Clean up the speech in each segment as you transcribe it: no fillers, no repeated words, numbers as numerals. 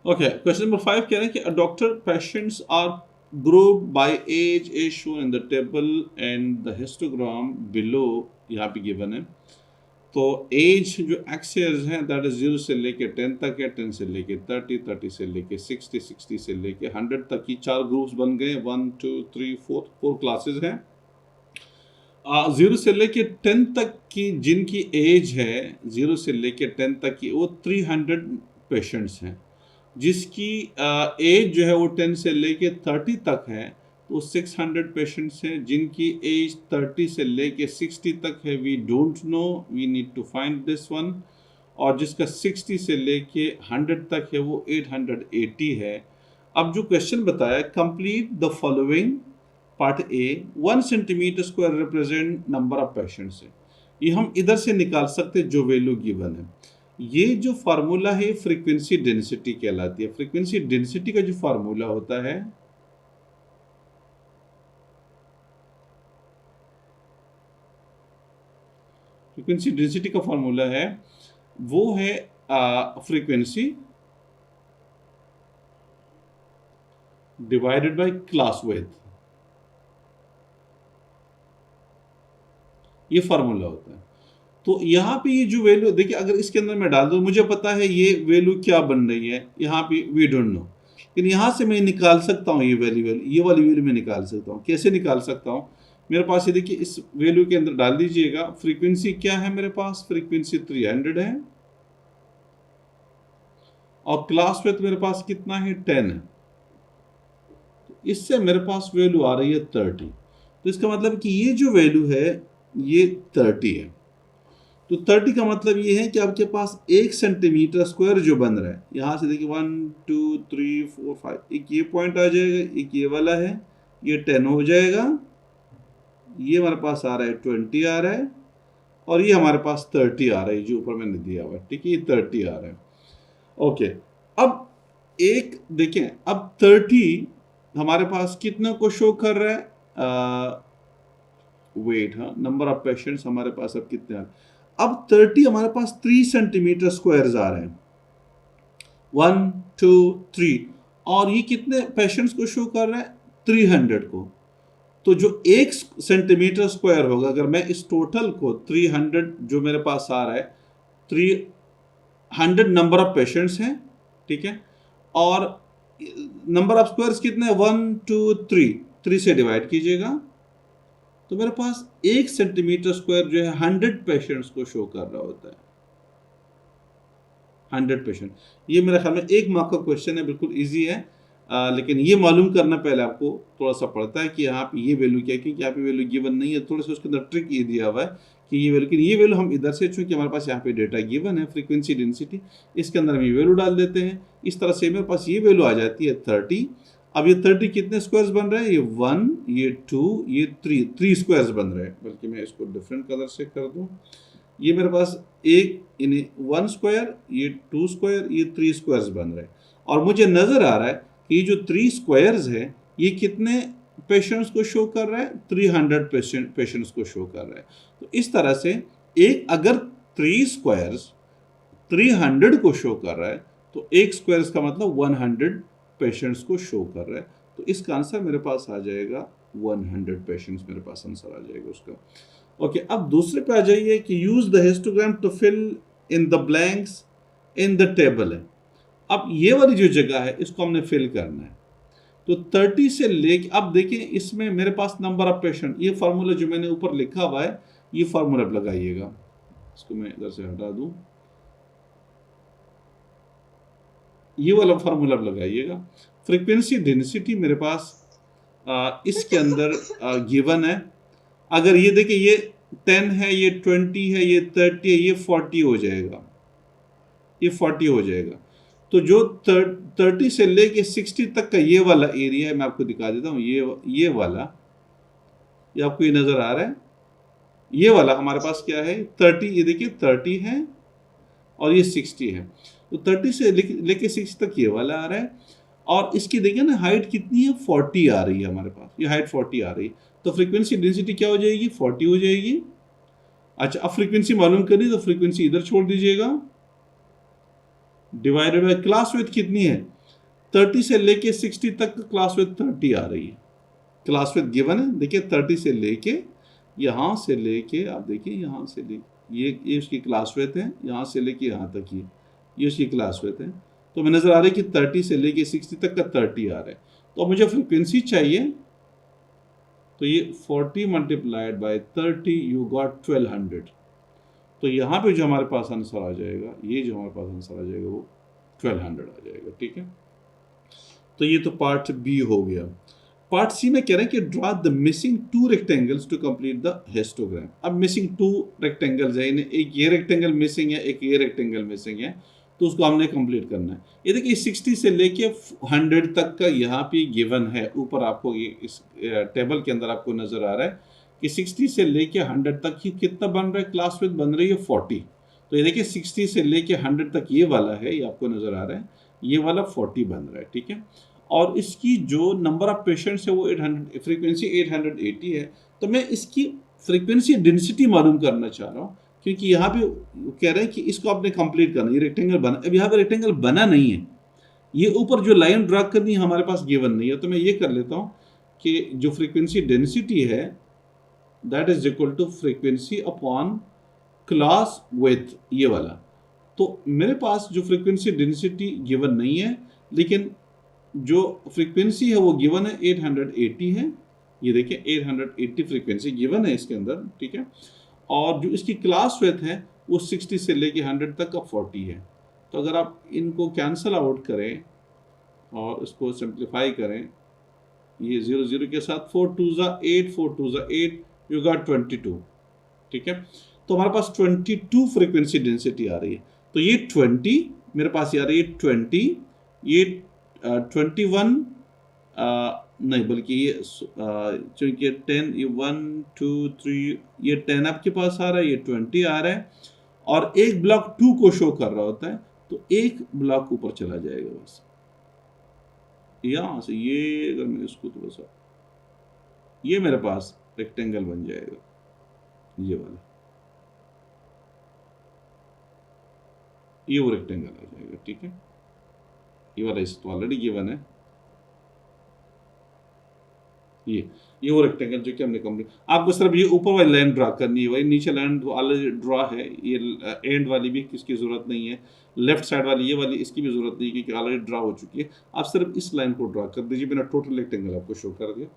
Okay, question number 5 कह रहे हैं कि a doctor patients are group by age is shown in the table and the histogram below, यहाँ पे given है। तो एज जो एक्स ईयर्स हैं दैट इज 0 से लेके 10 तक है, 10 से लेके 30, 30 से लेके 60, 60 से लेके 100 तक की 4 ग्रुप्स बन गए। 1 2 3 4 क्लासेस हैं। 0 से लेके 10 तक की जिनकी एज है 0 से लेके 10 तक की, वो 300 पेशेंट्स हैं। जिसकी एज जो है वो 10 से लेके 30 तक है तो 600 पेशेंट्स हैं। जिनकी एज 30 से लेके 60 तक है, we don't know, we need to find this one. और जिसका 60 से लेके 100 तक है वो 880 है। अब जो क्वेश्चन बताया, complete the following part A, 1 centimetre square represent number of patients है। ये हम इधर से निकाल सकते हैं जो वैल्यू गिवन है। ये जो फार्मूला है फ्रीक्वेंसी डेंसिटी कहलाती है। फ्रीक्वेंसी डेंसिटी का जो फार्मूला होता है फ्रीक्वेंसी डेंसिटी का फार्मूला है वो है frequency divided by class width. ये फार्मूला होता है। तो यहाँ पे ये जो वैल्यू देखिए, अगर इसके अंदर मैं डाल दूँ, मुझे पता है ये वैल्यू क्या बन रही है, यहाँ पे वी डोंट नो, लेकिन यहाँ से मैं निकाल सकता हूँ ये वैल्यू, ये वाली वैल्यू मैं निकाल सकता हूँ। कैसे निकाल सकता हूँ? मेरे पास ये देखिए, इस वैल्यू के अंदर डाल दीजिएगा। फ्रीक्वेंसी क्या है मेरे पास? फ्रीक्वेंसी 300 है और क्लास विड्थ मेरे पास कितना है? 10 है। तो इससे मेरे पास वैल्यू आ रही है 30। तो इसका मतलब कि ये जो वैल्यू है ये 30 है। तो 30 का मतलब ये है कि आपके पास 1 सेंटीमीटर स्क्वायर जो बन रहा है, यहाँ से देखिए 1 2 3 4 5, एक ये पॉइंट आ जाएगा, एक ये वाला है, ये 10 हो जाएगा, ये हमारे पास आ रहा है 20 आ रहा है, और ये हमारे पास 30 आ रहा है जो ऊपर मैंने दिया हुआ है। ठीक है, ये 30 आ रहा है। ओके, अब एक देखें, अब 30 हमारे पास कितना को शो कर रहा है? वेट, हाँ, नंबर ऑफ पेशेंट्स हमारे पास अब कितने आ रहे हैं? अब 30 हमारे पास 3 सेंटीमीटर स्क्वायर आ रहे हैं। 1 2 3, और ये कितने पेशेंट्स को शो कर रहा है? 300 को। तो जो 1 सेंटीमीटर स्क्वायर होगा, अगर मैं इस टोटल को 300 जो मेरे पास आ रहा है, 300 नंबर ऑफ पेशेंट्स हैं, ठीक है, और नंबर ऑफ स्क्वायर्स कितने हैं? 1 2 3, 3 से डिवाइड कीजिएगा, तो मेरे पास 1 सेंटीमीटर स्क्वायर जो है 100 पेशेंट्स को शो कर रहा होता है। 100 पेशेंट, ये मेरे ख्याल में 1 मार्क का क्वेश्चन है, बिल्कुल इजी है। लेकिन ये मालूम करना पहले आपको थोड़ा सा पड़ता है कि यहाँ पे ये वैल्यू क्या है, क्योंकि यहाँ पे वैल्यू गिवन नहीं है। थोड़ा सा उसके अंदर ट्रिक ये दिया हुआ है कि ये वैल्यू, लेकिन ये वैल्यू हम इधर से, चूंकि हमारे पास यहाँ पे डेटा गिवन है फ्रीक्वेंसी डेंसिटी, इसके अंदर हम ये वैल्यू डाल देते हैं। इस तरह से मेरे पास ये वैल्यू आ जाती है 30। अब ये 30 कितने स्क्वायर्स बन रहे हैं? ये 1, ये 2, ये 3 स्क्वायर्स बन रहे हैं। बल्कि मैं इसको डिफरेंट कलर से कर दूँ, ये मेरे पास एक यानी 1 स्क्वायर, ये 2 स्क्वायर, ये 3 स्क्वायर्स बन रहे हैं। और मुझे नज़र आ रहा है कि ये जो 3 स्क्वायर्स है ये कितने पेशेंट्स को शो कर रहा है? 300 पेशेंट्स को शो कर रहा है। तो इस तरह से एक अगर 3 स्क्वायर्स 300 को शो कर रहा है तो एक स्क्वायर्स का मतलब 100 पेशेंट्स को शो कर रहा है। तो इसका आंसर मेरे पास आ जाएगा 100 पेशेंट्स, मेरे पास आंसर आ जाएगा उसका। ओके, अब दूसरे पे आ जाइए कि use the histogram to fill in the blanks in the table है। अब ये वाली जो जगह है इसको हमने फिल करना है। तो 30 से लेके, अब देखिए इसमें मेरे पास नंबर ऑफ पेशेंट, ये फार्मूला जो मैंने ऊपर लिखा हुआ है ये फार्मूला लगाइएगा। इसको मैं इधर से हटा दूं, ये वाला फार्मूला लगाइएगा। फ्रीक्वेंसी डेंसिटी मेरे पास इसके अंदर गिवन है। अगर ये देखिए, ये 10 है, ये 20 है, ये 30 है, ये 40 हो जाएगा, ये 40 हो जाएगा। तो जो 30 से लेके 60 तक का ये वाला एरिया है, मैं आपको दिखा देता हूँ। ये वाला, ये आपको ये नज़र आ रहा है, ये वाला हमारे पास क्या है? 30, ये देखिए 30 है और ये 60 है। तो 30 से लेके 60 तक ये वाला आ रहा है। और इसकी देखिए ना हाइट कितनी है? 40 आ रही है हमारे पास, ये हाइट 40 आ रही है। तो फ्रीक्वेंसी डेंसिटी क्या हो जाएगी? 40 हो जाएगी। अच्छा, अब फ्रीक्वेंसी मालूम करिए, तो फ्रीक्वेंसी इधर छोड़ दीजिएगा, डिवाइडेड बाय क्लास विड्थ कितनी है? 30 से लेके 60 तक क्लास विथ 30 आ रही है, क्लास विथ गिवन है। देखिए 30 से लेके यहाँ से लेके आप देखिए यहाँ से ले ये उसकी क्लास विथ है, यहाँ से लेके यहाँ तक ये उसकी क्लास विथ है। तो मैं नज़र आ रहा है कि 30 से लेके 60 तक का 30 आ रहा है। तो अब मुझे फ्रीक्वेंसी चाहिए, तो ये 40 मल्टीप्लाइड बाय 30 यू गॉट 1200। तो यहाँ पे जो हमारे पास आंसर आ जाएगा, ये जो हमारे पास आंसर आ जाएगा वो 1200 आ जाएगा। ठीक है, तो ये तो पार्ट बी हो गया। पार्ट सी में कह रहे हैं कि draw the missing 2 rectangles to complete the histogram. अब मिसिंग 2 रेक्टेंगल्स है, इन्हें एक ये रेक्टेंगल मिसिंग है, एक ये रेक्टेंगल मिसिंग है, तो उसको हमने कंप्लीट करना है। ये देखिए 60 से लेके 100 तक का यहाँ पे गिवन है, ऊपर आपको ये इस टेबल के अंदर आपको नजर आ रहा है कि 60 से लेके 100 तक ही कितना बन रहा है, क्लास विथ बन रही है 40। तो ये देखिए 60 से लेके 100 तक ये वाला है, ये आपको नजर आ रहा है, ये वाला 40 बन रहा है। ठीक है, और इसकी जो नंबर ऑफ पेशेंट्स है वो 800, फ्रीक्वेंसी 880 है। तो मैं इसकी फ्रीक्वेंसी डेंसिटी मालूम करना चाह रहा हूँ, क्योंकि यहाँ पे कह रहे हैं कि इसको आपने कंप्लीट करना, ये रेक्टेंगल बना, अब यहाँ पे रेक्टेंगल बना नहीं है, ये ऊपर जो लाइन ड्रा करनी है हमारे पास गिवन नहीं है। तो मैं ये कर लेता हूँ कि जो फ्रीक्वेंसी डेंसिटी है that is equal to frequency upon class width, ये वाला। तो मेरे पास जो फ्रीक्वेंसी डेंसिटी गिवन नहीं है, लेकिन जो फ्रीक्वेंसी है वो गिवन है 880 है। ये देखिए 880 फ्रीक्वेंसी गिवन है इसके अंदर। ठीक है, और जो इसकी क्लास विड्थ है वो 60 से लेके 100 तक का 40 है। तो अगर आप इनको कैंसल आउट करें और इसको सिंप्लीफाई करें, ये 0 0 के साथ 4 2 ज़ा 8, 4 2 ज़ा 8, यू गॉट 22। ठीक है, तो हमारे पास 22 फ्रीक्वेंसी डेंसिटी आ रही है। तो ये 20 मेरे पास आ रही है 20, ये 21 नहीं, बल्कि ये चूंकि 10, ये 1 2 3, ये 10 आपके पास आ रहा है, ये 20 आ रहा है, और एक ब्लॉक 2 को शो कर रहा होता है, तो एक ब्लॉक ऊपर चला जाएगा बस यहाँ से। ये अगर मैं इसको थोड़ा सा, ये मेरे पास रेक्टेंगल बन जाएगा, ये वाला, ये वो रेक्टेंगल आ जाएगा। ठीक है, ये वाला इस तो ऑलरेडी गिवन है, ये वो रेक्टेंगल जो कि हमने कंप्लीट। आपको सिर्फ ये ऊपर वाली लाइन ड्रा करनी है, वही नीचे लाइन ऑलरेडी ड्रा है, ये एंड वाली भी किसकी ज़रूरत नहीं है, लेफ्ट साइड वाली ये वाली इसकी भी ज़रूरत नहीं है क्योंकि ऑलरेडी ड्रा हो चुकी है। आप सिर्फ इस लाइन को ड्रा कर दीजिए, मैंने टोटल रेक्टेंगल आपको शो कर दिया।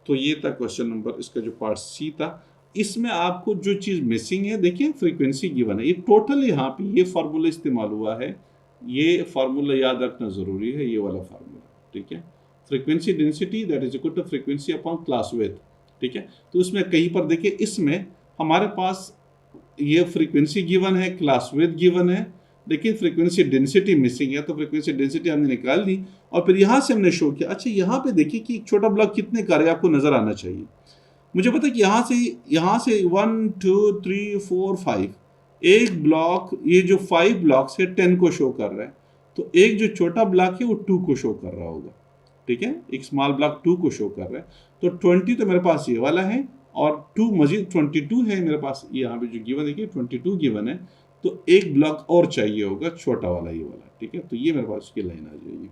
तो ये था क्वेश्चन नंबर, इसका जो पार्ट सी था, इसमें आपको जो चीज़ मिसिंग है, देखिए फ्रीक्वेंसी गिवन है, ये टोटल यहाँ पे ये फार्मूला इस्तेमाल हुआ है, ये फार्मूला याद रखना ज़रूरी है, ये वाला फार्मूला। ठीक है, frequency density that is equal to frequency upon class width. ठीक है, तो इसमें कहीं पर देखिए, इसमें हमारे पास ये फ्रीक्वेंसी गिवन है, क्लास विड्थ गिवन है, लेकिन फ्रीक्वेंसी डेंसिटी मिसिंग है। तो फ्रीक्वेंसी डेंसिटी हमने निकाल दी और फिर यहाँ से हमने शो किया। अच्छा, यहाँ पे देखिए कि एक छोटा ब्लॉक कितने का है, आपको नजर आना चाहिए। मुझे पता है कि यहाँ से 1 2 3 4 5, एक ब्लॉक, ये जो 5 ब्लॉक्स है 10 को शो कर रहा है, तो एक जो छोटा ब्लॉक है वो 2 को शो कर रहा होगा। ठीक है, एक स्मॉल ब्लॉक 2 को शो कर रहा है। तो 20 तो मेरे पास ये वाला है, और 2 मजीद 22 है मेरे पास, यहाँ पे जो गिवन है कि 22 गिवन है, तो एक ब्लॉक और चाहिए होगा छोटा वाला, ये वाला। ठीक है, तो ये मेरे पास उसकी लाइन आ जाएगी।